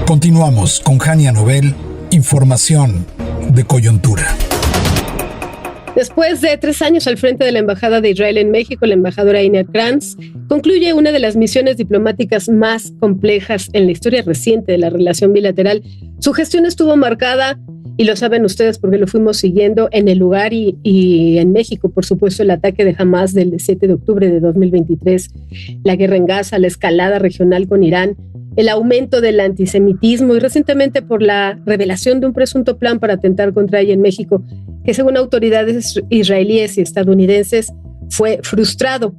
Continuamos con Hania Nobel, información de coyuntura. Después de 3 años al frente de la Embajada de Israel en México, la embajadora Einat Kranz concluye una de las misiones diplomáticas más complejas en la historia reciente de la relación bilateral. Su gestión estuvo marcada, y lo saben ustedes porque lo fuimos siguiendo en el lugar y en México, por supuesto, el ataque de Hamás del 7 de octubre de 2023, la guerra en Gaza, la escalada regional con Irán, el aumento del antisemitismo y recientemente por la revelación de un presunto plan para atentar contra ella en México, que según autoridades israelíes y estadounidenses fue frustrado.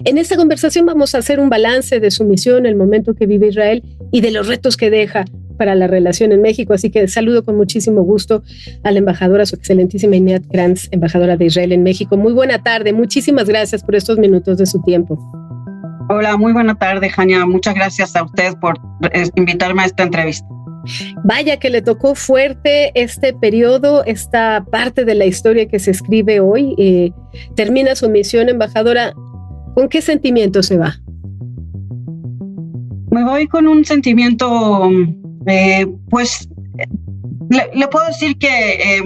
En esta conversación vamos a hacer un balance de su misión, el momento que vive Israel y de los retos que deja para la relación en México. Así que saludo con muchísimo gusto a la embajadora, su excelentísima Einat Kranz, embajadora de Israel en México. Muy buena tarde, muchísimas gracias por estos minutos de su tiempo. Hola, muy buena tarde, Hania. Muchas gracias a usted por invitarme a esta entrevista. Vaya que le tocó fuerte este periodo, esta parte de la historia que se escribe hoy. Termina su misión, embajadora. ¿Con qué sentimiento se va? Me voy con un sentimiento, pues, le puedo decir que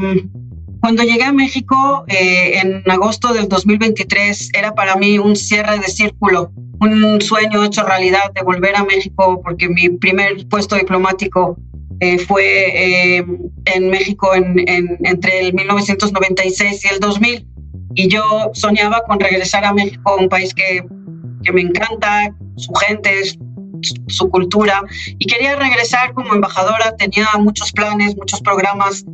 cuando llegué a México en agosto del 2023 era para mí un cierre de círculo, un sueño hecho realidad de volver a México, porque mi primer puesto diplomático fue en México entre el 1996 y el 2000, y yo soñaba con regresar a México, un país que me encanta, su gente, su cultura, y quería regresar como embajadora. Tenía muchos planes, muchos programas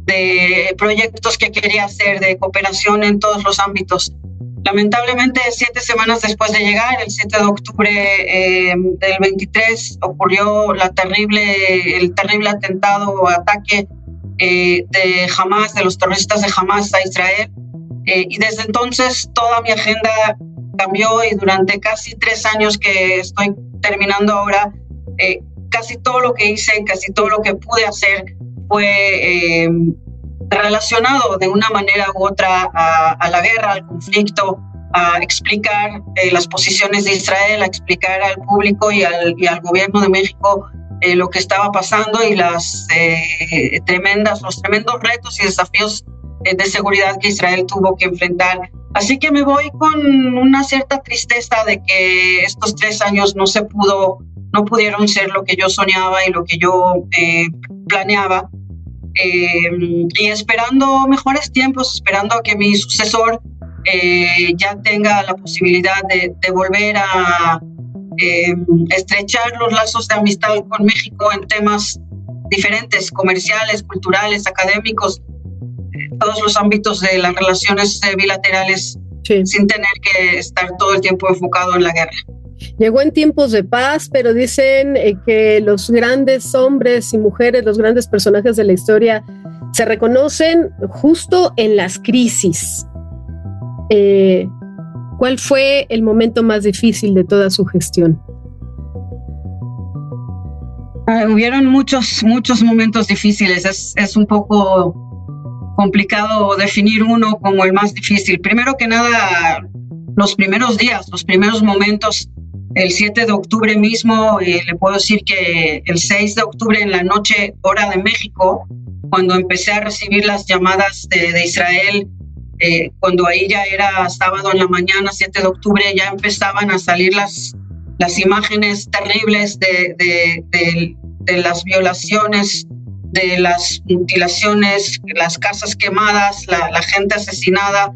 de proyectos que quería hacer, de cooperación en todos los ámbitos. Lamentablemente, 7 semanas después de llegar, el 7 de octubre del 23, ocurrió el terrible atentado o ataque de Hamás, de los terroristas de Hamás a Israel. Y desde entonces toda mi agenda cambió, y durante casi 3 años que estoy terminando ahora, casi todo lo que hice, casi todo lo que pude hacer fue relacionado de una manera u otra a la guerra, al conflicto, a explicar las posiciones de Israel, a explicar al público y al gobierno de México lo que estaba pasando y los tremendos retos y desafíos de seguridad que Israel tuvo que enfrentar. Así que me voy con una cierta tristeza de que estos 3 años no pudieron ser lo que yo soñaba y lo que yo planeaba. Y esperando mejores tiempos, esperando a que mi sucesor ya tenga la posibilidad de volver a estrechar los lazos de amistad con México en temas diferentes, comerciales, culturales, académicos, todos los ámbitos de las relaciones bilaterales, sí, sin tener que estar todo el tiempo enfocado en la guerra. Llegó en tiempos de paz, pero dicen que los grandes hombres y mujeres, los grandes personajes de la historia se reconocen justo en las crisis. ¿Cuál fue el momento más difícil de toda su gestión? Hubieron muchos momentos difíciles. Es un poco complicado definir uno como el más difícil. Primero que nada, los primeros días, los primeros momentos, el 7 de octubre mismo, le puedo decir que el 6 de octubre en la noche, hora de México, cuando empecé a recibir las llamadas de Israel, cuando ahí ya era sábado en la mañana, 7 de octubre, ya empezaban a salir las imágenes terribles de las violaciones, de las mutilaciones, las casas quemadas, la gente asesinada.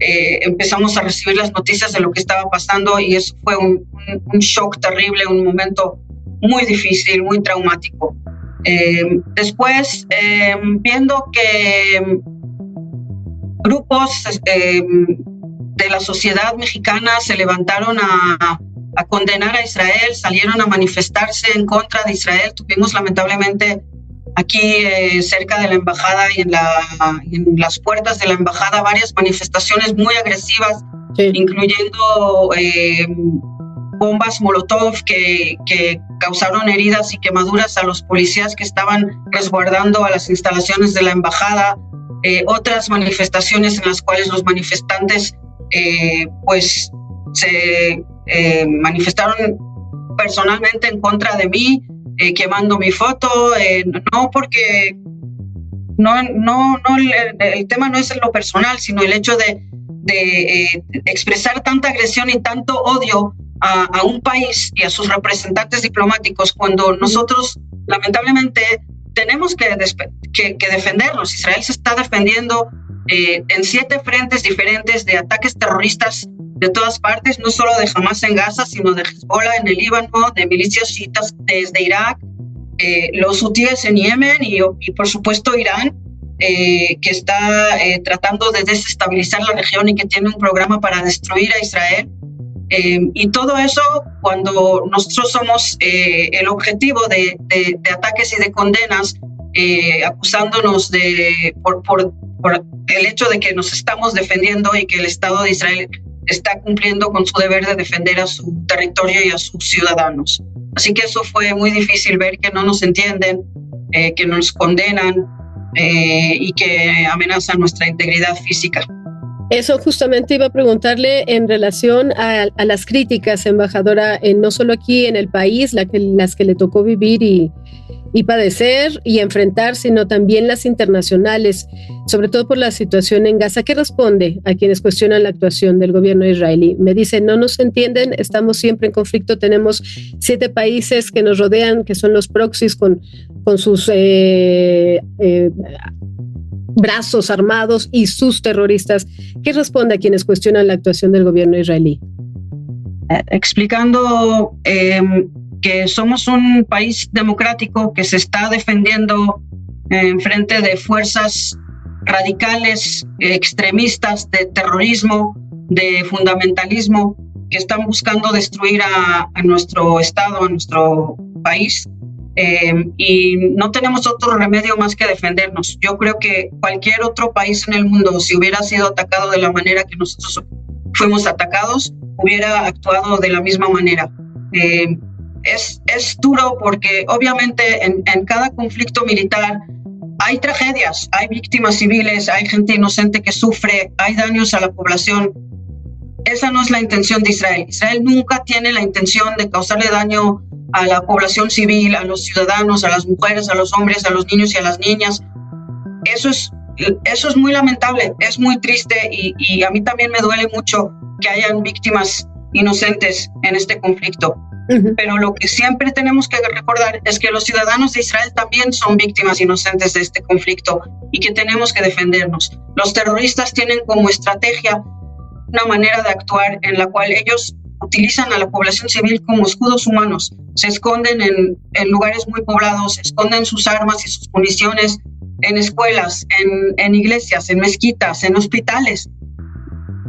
Empezamos a recibir las noticias de lo que estaba pasando, y eso fue un shock terrible, un momento muy difícil, muy traumático. Después, viendo que grupos de la sociedad mexicana se levantaron a condenar a Israel, salieron a manifestarse en contra de Israel. Tuvimos lamentablemente aquí cerca de la embajada y en las puertas de la embajada varias manifestaciones muy agresivas, sí, incluyendo bombas Molotov que causaron heridas y quemaduras a los policías que estaban resguardando a las instalaciones de la embajada. Otras manifestaciones en las cuales los manifestantes pues se manifestaron personalmente en contra de mí. quemando mi foto, no porque el tema no es lo personal, sino el hecho de expresar tanta agresión y tanto odio a un país y a sus representantes diplomáticos, cuando nosotros lamentablemente tenemos que defendernos. Israel se está defendiendo en 7 frentes diferentes de ataques terroristas de todas partes, no solo de Hamas en Gaza, sino de Hezbollah en el Líbano, de milicias chiitas desde Irak, los hutíes en Yemen y por supuesto Irán, que está tratando de desestabilizar la región y que tiene un programa para destruir a Israel. Y todo eso, cuando nosotros somos el objetivo de ataques y de condenas, acusándonos por el hecho de que nos estamos defendiendo y que el Estado de Israel está cumpliendo con su deber de defender a su territorio y a sus ciudadanos. Así que eso fue muy difícil ver, que no nos entienden, que nos condenan y que amenazan nuestra integridad física. Eso justamente iba a preguntarle en relación a las críticas, embajadora, no solo aquí en el país, las que le tocó vivir y padecer y enfrentar, sino también las internacionales, sobre todo por la situación en Gaza. ¿Qué responde a quienes cuestionan la actuación del gobierno israelí? Me dice, no nos entienden, estamos siempre en conflicto, tenemos 7 países que nos rodean, que son los proxies con sus brazos armados y sus terroristas. ¿Qué responde a quienes cuestionan la actuación del gobierno israelí? Explicando que somos un país democrático que se está defendiendo en frente de fuerzas radicales, extremistas, de terrorismo, de fundamentalismo, que están buscando destruir a nuestro Estado, a nuestro país. Y no tenemos otro remedio más que defendernos. Yo creo que cualquier otro país en el mundo, si hubiera sido atacado de la manera que nosotros fuimos atacados, hubiera actuado de la misma manera. Es duro porque obviamente en cada conflicto militar hay tragedias, hay víctimas civiles, hay gente inocente que sufre, hay daños a la población. Esa no es la intención de Israel. Israel nunca tiene la intención de causarle daño a la población civil, a los ciudadanos, a las mujeres, a los hombres, a los niños y a las niñas. Eso es muy lamentable, es muy triste y a mí también me duele mucho que hayan víctimas inocentes en este conflicto. Uh-huh. Pero lo que siempre tenemos que recordar es que los ciudadanos de Israel también son víctimas inocentes de este conflicto y que tenemos que defendernos. Los terroristas tienen como estrategia una manera de actuar en la cual ellos utilizan a la población civil como escudos humanos. Se esconden en lugares muy poblados, esconden sus armas y sus municiones en escuelas, en iglesias, en mezquitas, en hospitales.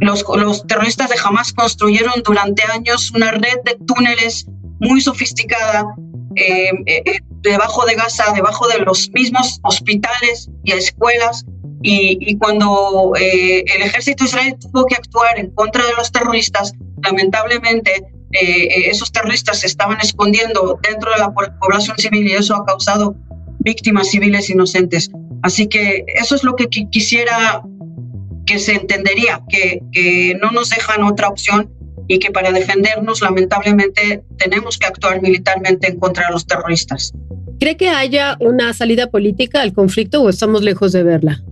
Los terroristas de Hamas construyeron durante años una red de túneles muy sofisticada debajo de Gaza, debajo de los mismos hospitales y escuelas. Y cuando el ejército de Israel tuvo que actuar en contra de los terroristas, lamentablemente esos terroristas se estaban escondiendo dentro de la población civil y eso ha causado víctimas civiles inocentes. Así que eso es lo que quisiera que se entendería, que no nos dejan otra opción y que para defendernos lamentablemente tenemos que actuar militarmente en contra de los terroristas. ¿Cree que haya una salida política al conflicto o estamos lejos de verla?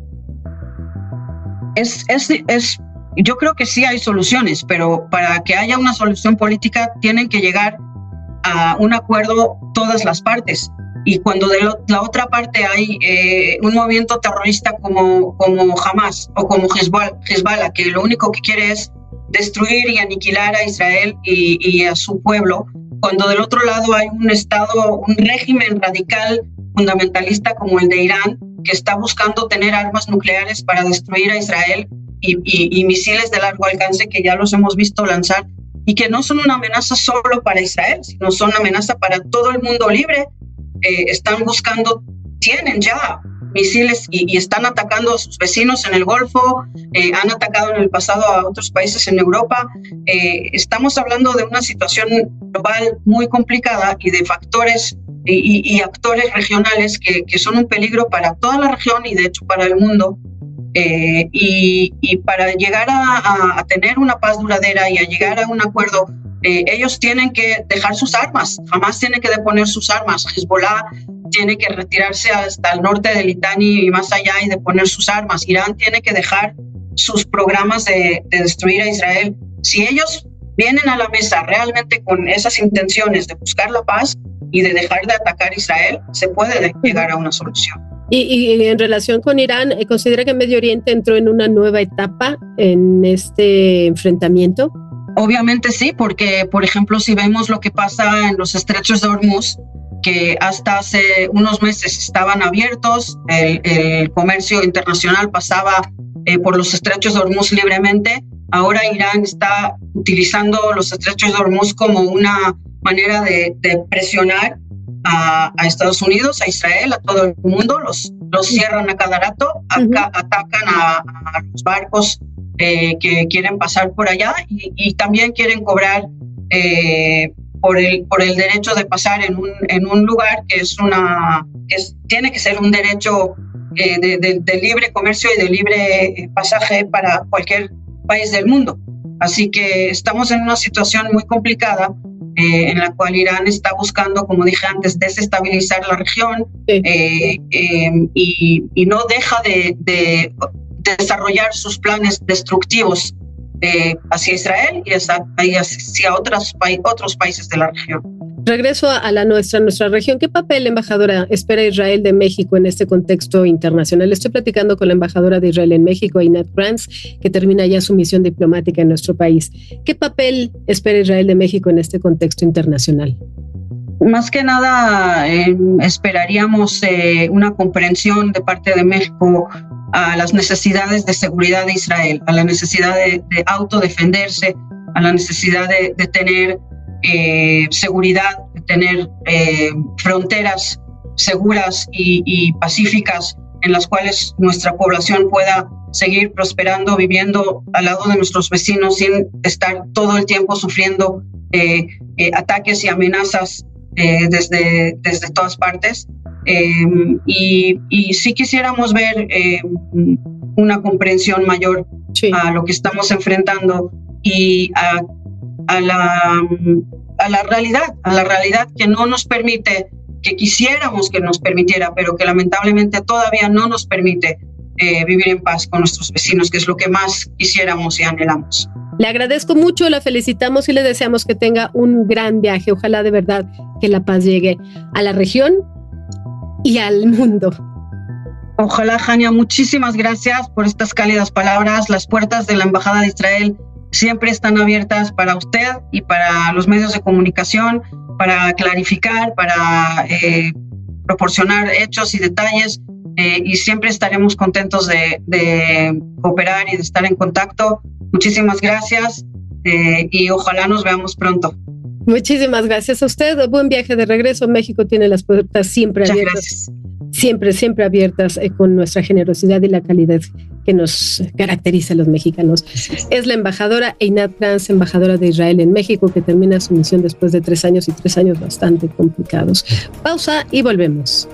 Yo creo que sí hay soluciones, pero para que haya una solución política tienen que llegar a un acuerdo todas las partes. Y cuando de la otra parte hay un movimiento terrorista como Hamas o como Hezbollah, que lo único que quiere es destruir y aniquilar a Israel y a su pueblo, cuando del otro lado hay un Estado, un régimen radical fundamentalista como el de Irán, que está buscando tener armas nucleares para destruir a Israel y misiles de largo alcance que ya los hemos visto lanzar y que no son una amenaza solo para Israel, sino son una amenaza para todo el mundo libre. Están buscando, tienen ya misiles y están atacando a sus vecinos en el Golfo, han atacado en el pasado a otros países en Europa. Estamos hablando de una situación global muy complicada y de factores y actores regionales que son un peligro para toda la región y de hecho para el mundo. Y para llegar a tener una paz duradera y a llegar a un acuerdo ellos tienen que dejar sus armas. Hamás tiene que deponer sus armas. Hezbollah tiene que retirarse hasta el norte del Litani y más allá y deponer sus armas. Irán tiene que dejar sus programas de destruir a Israel. Si ellos vienen a la mesa realmente con esas intenciones de buscar la paz y de dejar de atacar a Israel, se puede llegar a una solución. Y en relación con Irán, ¿considera que Medio Oriente entró en una nueva etapa en este enfrentamiento? Obviamente sí, porque, por ejemplo, si vemos lo que pasa en los estrechos de Hormuz, que hasta hace unos meses estaban abiertos, el comercio internacional pasaba por los estrechos de Hormuz libremente, ahora Irán está utilizando los estrechos de Hormuz como una manera de presionar a Estados Unidos, a Israel, a todo el mundo, los cierran a cada rato, atacan a los barcos que quieren pasar por allá y también quieren cobrar por el derecho de pasar en un lugar que tiene que ser un derecho de libre comercio y de libre pasaje para cualquier país del mundo. Así que estamos en una situación muy complicada en la cual Irán está buscando, como dije antes, desestabilizar la región y no deja de desarrollar sus planes destructivos hacia Israel y hacia otros países de la región. Regreso a nuestra región. ¿Qué papel, embajadora, espera Israel de México en este contexto internacional? Estoy platicando con la embajadora de Israel en México, Einat Kranz, que termina ya su misión diplomática en nuestro país. ¿Qué papel espera Israel de México en este contexto internacional? Más que nada, esperaríamos una comprensión de parte de México a las necesidades de seguridad de Israel, a la necesidad de autodefenderse, a la necesidad de tener seguridad, de tener fronteras seguras y pacíficas en las cuales nuestra población pueda seguir prosperando, viviendo al lado de nuestros vecinos sin estar todo el tiempo sufriendo ataques y amenazas desde todas partes. Y sí quisiéramos ver una comprensión mayor a lo que estamos enfrentando y a la realidad que no nos permite, que quisiéramos que nos permitiera, pero que lamentablemente todavía no nos permite vivir en paz con nuestros vecinos, que es lo que más quisiéramos y anhelamos. Le agradezco mucho, la felicitamos y le deseamos que tenga un gran viaje. Ojalá de verdad que la paz llegue a la región y al mundo. Ojalá, Jania, muchísimas gracias por estas cálidas palabras. Las puertas de la Embajada de Israel siempre están abiertas para usted y para los medios de comunicación, para clarificar, para proporcionar hechos y detalles, y siempre estaremos contentos de cooperar y de estar en contacto. Muchísimas gracias y ojalá nos veamos pronto. Muchísimas gracias a usted. Buen viaje de regreso. México tiene las puertas siempre Muchas abiertas. Gracias. Siempre abiertas con nuestra generosidad y la calidad que nos caracteriza a los mexicanos. Es la embajadora Einat Kranz, embajadora de Israel en México, que termina su misión después de 3 años y 3 años bastante complicados. Pausa y volvemos.